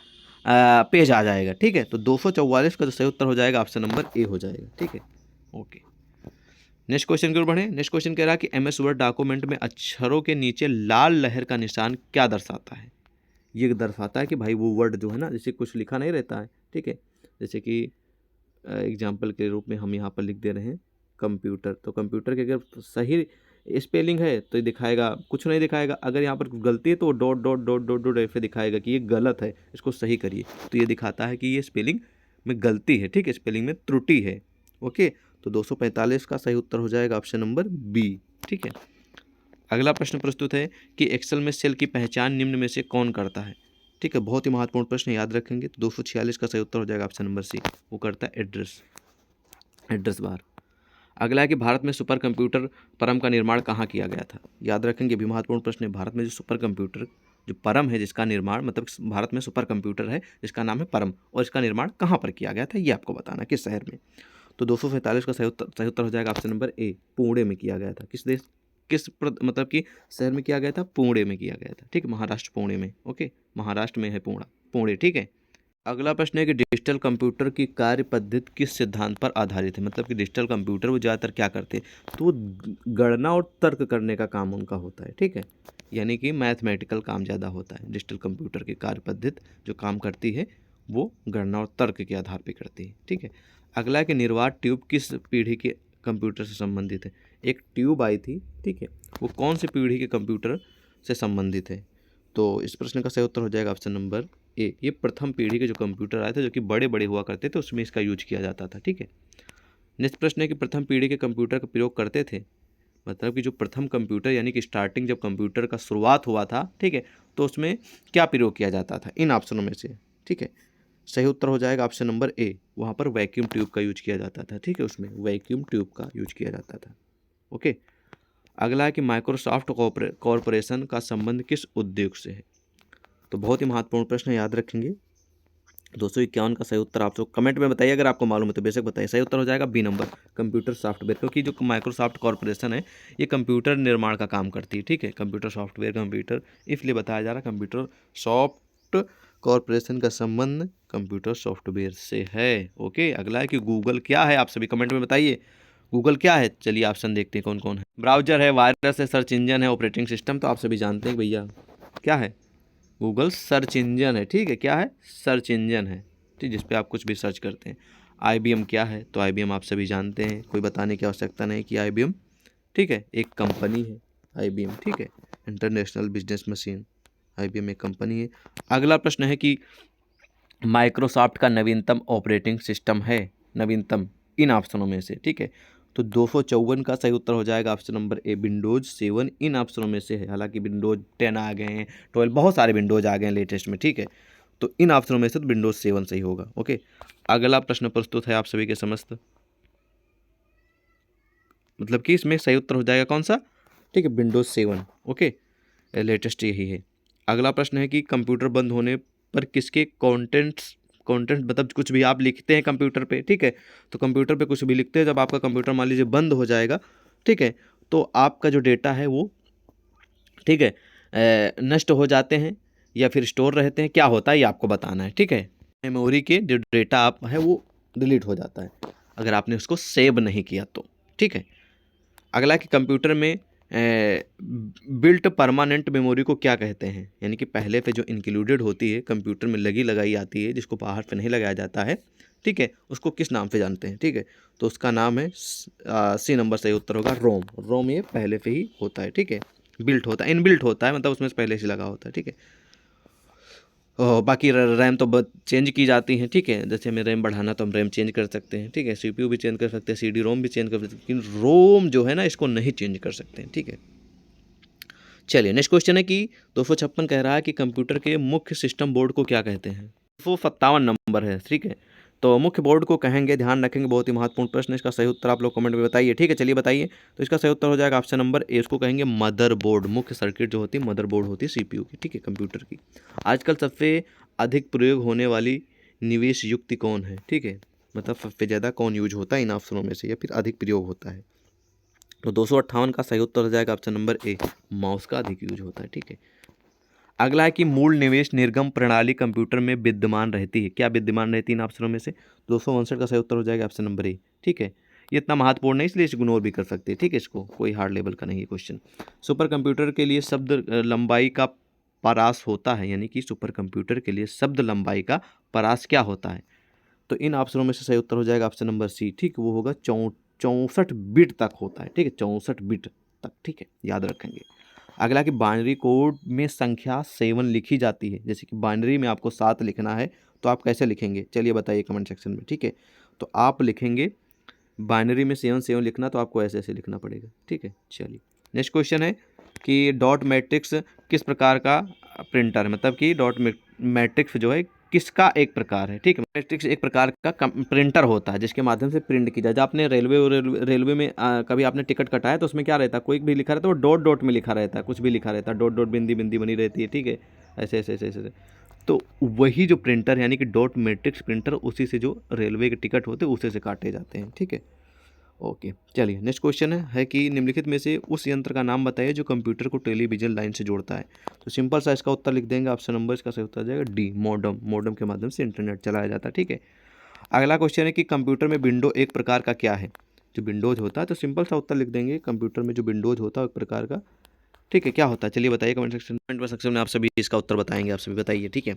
पेज आ जाएगा, ठीक है। तो 244 का जो सही उत्तर हो जाएगा ऑप्शन नंबर ए हो जाएगा, ठीक है, ओके। नेक्स्ट क्वेश्चन की ओर बढ़े। नेक्स्ट क्वेश्चन कह रहा है कि MS वर्ड डॉक्यूमेंट में अक्षरों के नीचे लाल लहर का निशान क्या दर्शाता है। ये दर्शाता है कि भाई वो वर्ड जो है ना, जैसे कुछ लिखा नहीं रहता है, ठीक है, जैसे कि एग्जाम्पल के रूप में हम यहाँ पर लिख दे रहे हैं कंप्यूटर, तो कंप्यूटर के अगर सही स्पेलिंग है तो ये दिखाएगा, कुछ नहीं दिखाएगा, अगर यहाँ पर गलती है तो dot dot dot dot dot ऐसे दिखाएगा कि ये गलत है, इसको सही करिए, तो ये दिखाता है कि ये स्पेलिंग में गलती है, ठीक है, स्पेलिंग में त्रुटि है, ओके। तो 245 का सही उत्तर हो जाएगा ऑप्शन नंबर बी, ठीक है। अगला प्रश्न प्रस्तुत है कि एक्सेल में सेल की पहचान निम्न में से कौन करता है, ठीक है, बहुत ही महत्वपूर्ण प्रश्न, याद रखेंगे। तो 246 का सही उत्तर हो जाएगा ऑप्शन नंबर सी, वो करता है एड्रेस बार। अगला है कि भारत में सुपर कंप्यूटर परम का निर्माण कहाँ किया गया था। याद रखेंगे, भी महत्वपूर्ण प्रश्न है। भारत में जो सुपर कंप्यूटर जो परम है जिसका निर्माण, मतलब भारत में सुपर कंप्यूटर है जिसका नाम है परम, और इसका निर्माण कहाँ पर किया गया था ये आपको बताना, किस शहर में। तो 247 का सही उत्तर हो जाएगा ऑप्शन नंबर ए, पुणे में किया गया था। मतलब कि शहर में किया गया था, पुणे में किया गया था, ठीक है, महाराष्ट्र, पुणे में, ओके, महाराष्ट्र में है पुणे, ठीक है। अगला प्रश्न है कि डिजिटल कंप्यूटर की कार्य पद्धति किस सिद्धांत पर आधारित है। मतलब कि डिजिटल कंप्यूटर वो ज़्यादातर क्या करते हैं, तो वो गणना और तर्क करने का काम उनका होता है, ठीक है, यानी कि मैथमेटिकल काम ज़्यादा होता है। डिजिटल कंप्यूटर की कार्य पद्धति जो काम करती है वो गणना और तर्क के आधार पर करती है, ठीक है। अगला है कि निर्वात ट्यूब किस पीढ़ी के कंप्यूटर से संबंधित है। एक ट्यूब आई थी, ठीक है, वो कौन सी पीढ़ी के कंप्यूटर से संबंधित है? तो इस प्रश्न का सही उत्तर हो जाएगा ऑप्शन नंबर ए, ये प्रथम पीढ़ी के जो कंप्यूटर आए थे जो कि बड़े बड़े हुआ करते थे, उसमें इसका यूज किया जाता था, ठीक है। नेक्स्ट प्रश्न है कि प्रथम पीढ़ी के कंप्यूटर का प्रयोग करते थे, मतलब कि जो प्रथम कंप्यूटर यानी कि स्टार्टिंग जब कंप्यूटर का शुरुआत हुआ था, ठीक है, तो उसमें क्या प्रयोग किया जाता था इन ऑप्शनों में से, ठीक है। सही उत्तर हो जाएगा ऑप्शन नंबर ए, वहाँ पर वैक्यूम ट्यूब का यूज किया जाता था, ठीक है, उसमें वैक्यूम ट्यूब का यूज किया जाता था। ओके, अगला है कि माइक्रोसॉफ्ट कॉरपोरेशन का संबंध किस उद्योग से है? तो बहुत ही महत्वपूर्ण प्रश्न, याद रखेंगे। 251 का सही उत्तर आप लोग कमेंट में बताइए, अगर आपको मालूम है तो बेशक बताइए। सही उत्तर हो जाएगा बी नंबर, कंप्यूटर सॉफ्टवेयर, क्योंकि जो माइक्रोसॉफ्ट कॉरपोरेशन है ये कंप्यूटर निर्माण का काम करती है, ठीक है। कंप्यूटर सॉफ्टवेयर, कंप्यूटर इसलिए बताया जा रहा है कंप्यूटर सॉफ्ट कॉरपोरेशन का संबंध कंप्यूटर सॉफ्टवेयर से है। ओके, अगला है कि गूगल क्या है, आप सभी कमेंट में बताइए गूगल क्या है। चलिए ऑप्शन देखते हैं कौन कौन है। ब्राउजर है, वायरस है, सर्च इंजन है, ऑपरेटिंग सिस्टम, तो आप सभी जानते हैं भैया क्या है, गूगल सर्च इंजन है, ठीक है। क्या है? सर्च इंजन है, ठीक, जिस पे आप कुछ भी सर्च करते हैं। IBM क्या है? तो IBM आप सभी जानते हैं, कोई बताने की आवश्यकता नहीं कि IBM, ठीक है, एक कंपनी है IBM, ठीक है, इंटरनेशनल बिजनेस मशीन, IBM एक कंपनी है। अगला प्रश्न है कि माइक्रोसॉफ्ट का नवीनतम ऑपरेटिंग सिस्टम है, नवीनतम इन ऑप्शनों में से, ठीक है। तो 254 का सही उत्तर हो जाएगा ऑप्शन नंबर ए, विंडोज 7 इन ऑप्शनों में से है। हालांकि विंडोज 10 आ गए हैं, 12, बहुत सारे विंडोज आ गए हैं लेटेस्ट में, ठीक है। तो इन ऑप्शनों में से तो विंडोज 7 सही होगा। ओके, अगला प्रश्न प्रस्तुत है आप सभी के समस्त, मतलब कि इसमें सही उत्तर हो जाएगा कौन सा, ठीक है, विंडोज 7। ओके, लेटेस्ट यही है। अगला प्रश्न है कि कंप्यूटर बंद होने पर किसके कंटेंट मतलब कुछ भी आप लिखते हैं कंप्यूटर पे, ठीक है, तो कंप्यूटर पे कुछ भी लिखते हैं, जब आपका कंप्यूटर मान लीजिए बंद हो जाएगा, ठीक है, तो आपका जो डेटा है वो, ठीक है, नष्ट हो जाते हैं या फिर स्टोर रहते हैं, क्या होता है ये आपको बताना है, ठीक है। मेमोरी के जो डेटा आप है वो डिलीट हो जाता है अगर आपने उसको सेव नहीं किया तो, ठीक है। अगला कि कंप्यूटर में बिल्ट परमानेंट मेमोरी को क्या कहते हैं, यानी कि पहले पे जो इंक्लूडेड होती है कंप्यूटर में लगी लगाई आती है, जिसको बाहर पे नहीं लगाया जाता है, ठीक है, उसको किस नाम से जानते हैं, ठीक है, तो उसका नाम है सी नंबर सही उत्तर होगा रोम। रोम ये पहले से ही होता है, ठीक है, बिल्ट होता है, इनबिल्ट होता है, मतलब उसमें से पहले से लगा होता है, ठीक है। बाकी रैम तो चेंज की जाती हैं, ठीक है, जैसे हमें रैम बढ़ाना तो हम रैम चेंज कर सकते हैं, ठीक है, CPU भी चेंज कर सकते हैं, CD रोम भी चेंज कर सकते हैं, लेकिन रोम जो है ना इसको नहीं चेंज कर सकते हैं, ठीक है। चलिए नेक्स्ट क्वेश्चन है कि 256 कह रहा है कि कंप्यूटर के मुख्य सिस्टम बोर्ड को क्या कहते हैं। 257 नंबर है, ठीक है, तो मुख्य बोर्ड को कहेंगे, ध्यान रखेंगे, बहुत ही महत्वपूर्ण प्रश्न है, इसका सही उत्तर आप लोग कमेंट में बताइए, ठीक है। चलिए बताइए, तो इसका सही उत्तर हो जाएगा ऑप्शन नंबर ए, इसको कहेंगे मदरबोर्ड। मुख्य सर्किट जो होती है मदरबोर्ड होती है CPU की, ठीक है, कंप्यूटर की। आजकल सबसे अधिक प्रयोग होने वाली निवेश युक्ति कौन है, ठीक है, मतलब सबसे ज़्यादा कौन यूज होता है इन ऑप्शनों में से या फिर अधिक प्रयोग होता है। तो 258 का सही उत्तर हो जाएगा ऑप्शन नंबर ए, माउस का अधिक यूज होता है, ठीक है। अगला है कि मूल निवेश निर्गम प्रणाली कंप्यूटर में विद्यमान रहती है, क्या विद्यमान रहती है इन ऑप्शनों में से। 259 का सही उत्तर हो जाएगा ऑप्शन नंबर ए, ठीक है। ये इतना महत्वपूर्ण नहीं इसलिए इसको इग्नोर भी कर सकते हैं, ठीक है, इसको कोई हार्ड लेवल का नहीं है क्वेश्चन। सुपर कंप्यूटर के लिए शब्द लंबाई का परास होता है, यानी कि सुपर कंप्यूटर के लिए शब्द लंबाई का परास क्या होता है, तो इन ऑप्शनों में से सही उत्तर हो जाएगा ऑप्शन नंबर सी, ठीक, वो होगा 64 बिट तक होता है, ठीक है, 64 बिट तक, ठीक है, याद रखेंगे। अगला कि बाइनरी कोड में संख्या 7 लिखी जाती है, जैसे कि बाइनरी में आपको 7 लिखना है तो आप कैसे लिखेंगे, चलिए बताइए कमेंट सेक्शन में, ठीक है। तो आप लिखेंगे बाइनरी में 7 लिखना, तो आपको ऐसे ऐसे लिखना पड़ेगा, ठीक है। चलिए नेक्स्ट क्वेश्चन है कि डॉट मैट्रिक्स किस प्रकार का प्रिंटर है, मतलब कि डॉट मैट्रिक्स जो है किसका एक प्रकार है, ठीक है। मैट्रिक्स एक प्रकार का प्रिंटर होता है जिसके माध्यम से प्रिंट की जाए। जब आपने रेलवे में कभी आपने टिकट कटाया तो उसमें क्या रहता है, कोई भी लिखा रहता है, वो डॉट डॉट में लिखा रहता है, कुछ भी लिखा रहता है, डॉट डॉट बिंदी बिंदी बनी रहती है, ठीक है, ऐसे ऐसे ऐसे ऐसे। तो वही जो प्रिंटर यानी कि डॉट मैट्रिक्स प्रिंटर, उसी से जो रेलवे के टिकट होते हैं उसी से काटे जाते हैं, ठीक है। ओके, चलिए नेक्स्ट क्वेश्चन है कि निम्नलिखित में से उस यंत्र का नाम बताइए जो कंप्यूटर को टेलीविजन लाइन से जोड़ता है। तो सिंपल सा इसका उत्तर लिख देंगे, ऑप्शन नंबर इसका सही उत्तर जाएगा डी, मॉडम। मॉडम के माध्यम से इंटरनेट चलाया जाता है, ठीक है। अगला क्वेश्चन है कि कंप्यूटर में विंडो एक प्रकार का क्या है, जो विंडोज होता है, तो सिंपल सा उत्तर लिख देंगे, कंप्यूटर में जो विंडोज होता है एक प्रकार का, ठीक है, क्या होता है, चलिए बताइए कमेंट सेक्शन में आप सभी इसका उत्तर बताएंगे, आप सभी बताइए, ठीक है।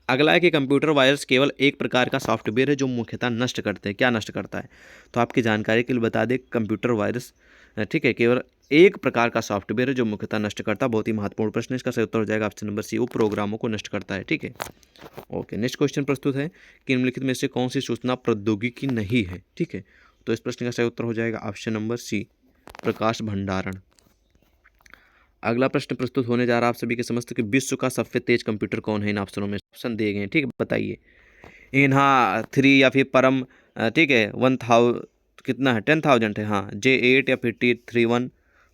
अगला है कि कंप्यूटर वायरस केवल एक प्रकार का सॉफ्टवेयर है जो मुख्यतः नष्ट करते हैं, क्या नष्ट करता है, तो आपकी जानकारी के लिए बता दें कंप्यूटर वायरस ठीक है, केवल एक प्रकार का सॉफ्टवेयर है जो मुख्यतः नष्ट करता है। बहुत ही महत्वपूर्ण प्रश्न है, इसका सही उत्तर हो जाएगा ऑप्शन नंबर सी, वो प्रोग्रामों को नष्ट करता है। ठीक है, ओके। नेक्स्ट क्वेश्चन प्रस्तुत है कि निम्नलिखित में से कौन सी सूचना प्रौद्योगिकी नहीं है। ठीक है, तो इस प्रश्न का सही उत्तर हो जाएगा ऑप्शन नंबर सी, प्रकाश भंडारण। अगला प्रश्न प्रस्तुत होने जा रहा है आप सभी के समस्त कि विश्व का सबसे तेज कंप्यूटर कौन है। इन ऑप्शनों में ऑप्शन दिए गए हैं, ठीक है, बताइए। इन्हा 3 या फिर परम, ठीक है, 1000 कितना है, 10,000 है, हाँ, J8 या फिर T31।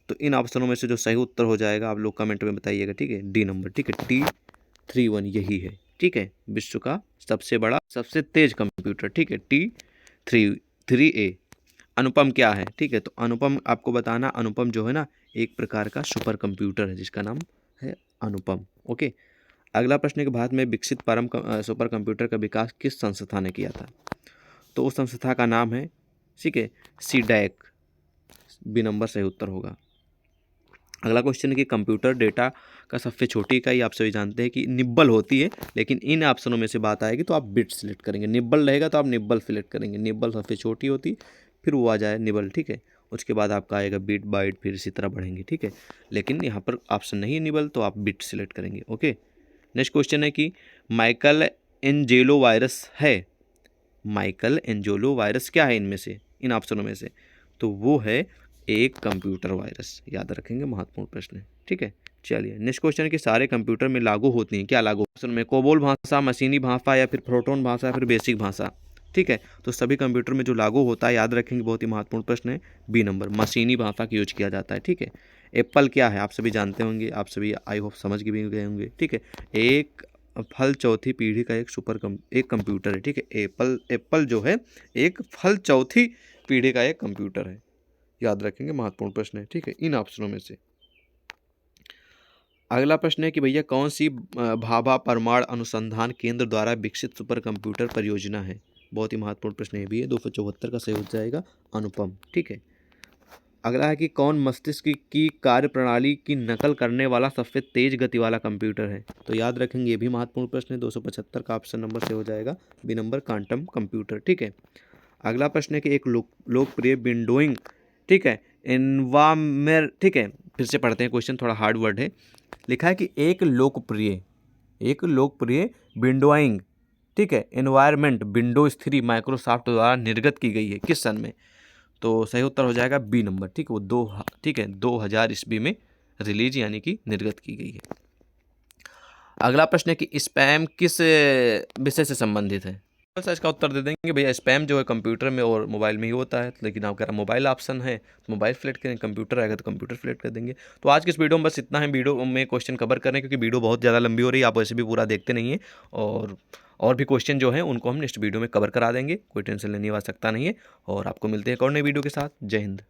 तो इन ऑप्शनों में से जो सही उत्तर हो जाएगा आप लोग कमेंट में बताइएगा। ठीक है, डी नंबर, ठीक है, T31 यही है। ठीक है, विश्व का सबसे बड़ा सबसे तेज कंप्यूटर। ठीक है, T3A। अनुपम क्या है, ठीक है, तो अनुपम आपको बताना, अनुपम जो है ना एक प्रकार का सुपर कंप्यूटर है जिसका नाम है अनुपम। ओके, अगला प्रश्न है कि भारत में विकसित सुपर कंप्यूटर का विकास किस संस्था ने किया था। तो उस संस्था का नाम है, ठीक है, सीडैक। बी नंबर सही उत्तर होगा। अगला क्वेश्चन है कि कंप्यूटर डेटा का सबसे छोटी इकाई आप सभी जानते हैं कि निब्बल होती है, लेकिन इन ऑप्शनों में से बात आएगी तो आप बिट सिलेक्ट करेंगे। निब्बल रहेगा तो आप निब्बल सिलेक्ट करेंगे, निब्बल सबसे छोटी होती, फिर वो आ जाए निबल। ठीक है, उसके बाद आपका आएगा बिट बाइट, फिर इसी तरह बढ़ेंगे। ठीक है, लेकिन यहाँ पर ऑप्शन नहीं है निबल, तो आप बिट सिलेक्ट करेंगे। ओके, नेक्स्ट क्वेश्चन है कि माइकल एंजेलो वायरस है, माइकल एंजेलो वायरस क्या है इनमें से, इन ऑप्शनों में से, तो वो है एक कंप्यूटर वायरस। याद रखेंगे, महत्वपूर्ण प्रश्न है। ठीक है, चलिए नेक्स्ट क्वेश्चन है कि सारे कंप्यूटर में लागू होती हैं, क्या लागू, ऑप्शन में कोबोल भाषा, मशीनी भाषा, या फिर प्रोटोन भाषा, या फिर बेसिक भाषा। ठीक है, तो सभी कंप्यूटर में जो लागू होता है, याद रखेंगे, बहुत ही महत्वपूर्ण प्रश्न है, बी नंबर, मशीनी भाषा का यूज किया जाता है। ठीक है, एप्पल क्या है आप सभी जानते होंगे, आप सभी आई होप समझ के भी गए होंगे। ठीक है, एक फल चौथी पीढ़ी का एक कंप्यूटर है। ठीक है, एप्पल जो है एक फल चौथी पीढ़ी का एक कंप्यूटर है। याद रखेंगे, महत्वपूर्ण प्रश्न है। ठीक है, इन ऑप्शनों में से अगला प्रश्न है कि भैया कौन सी भाभा परमाणु अनुसंधान केंद्र द्वारा विकसित सुपर कंप्यूटर परियोजना है। बहुत ही महत्वपूर्ण प्रश्न ये भी है, 274 का सही हो जाएगा अनुपम। ठीक है, अगला है कि कौन मस्तिष्क की कार्य प्रणाली की नकल करने वाला सबसे तेज गति वाला कंप्यूटर है। तो याद रखेंगे, ये भी महत्वपूर्ण प्रश्न है, 275 का ऑप्शन नंबर से हो जाएगा बी नंबर, क्वांटम कंप्यूटर। ठीक है, अगला प्रश्न है कि एक लोकप्रिय विंडोइंग, ठीक है, एनवायरमेंट, ठीक है, फिर से पढ़ते हैं क्वेश्चन, थोड़ा हार्ड वर्ड है। लिखा है कि एक लोकप्रिय विंडोइंग, ठीक है, एनवायरमेंट विंडोज 3 माइक्रोसॉफ्ट द्वारा निर्गत की गई है किस सन में। तो सही उत्तर हो जाएगा बी नंबर। ठीक है, वो 2000 ईस्वी में रिलीज यानी कि निर्गत की गई है। अगला प्रश्न है कि स्पैम किस विषय से संबंधित है। सा इसका उत्तर दे देंगे भैया, स्पैम जो है कंप्यूटर में और मोबाइल में ही होता है, लेकिन आप कह रहे मोबाइल ऑप्शन है तो मोबाइल सेलेक्ट करें, कंप्यूटर आएगा तो कंप्यूटर सेलेक्ट कर देंगे। तो आज की इस वीडियो में बस इतना है, वीडियो में क्वेश्चन कवर करें क्योंकि वीडियो बहुत ज़्यादा लंबी हो रही है, आप वैसे भी पूरा देखते नहीं है, और भी क्वेश्चन जो हैं उनको हम नेक्स्ट वीडियो में कवर करा देंगे, कोई टेंशन लेने की आवश्यकता नहीं है। और आपको मिलते हैं एक और नई वीडियो के साथ। जय हिंद।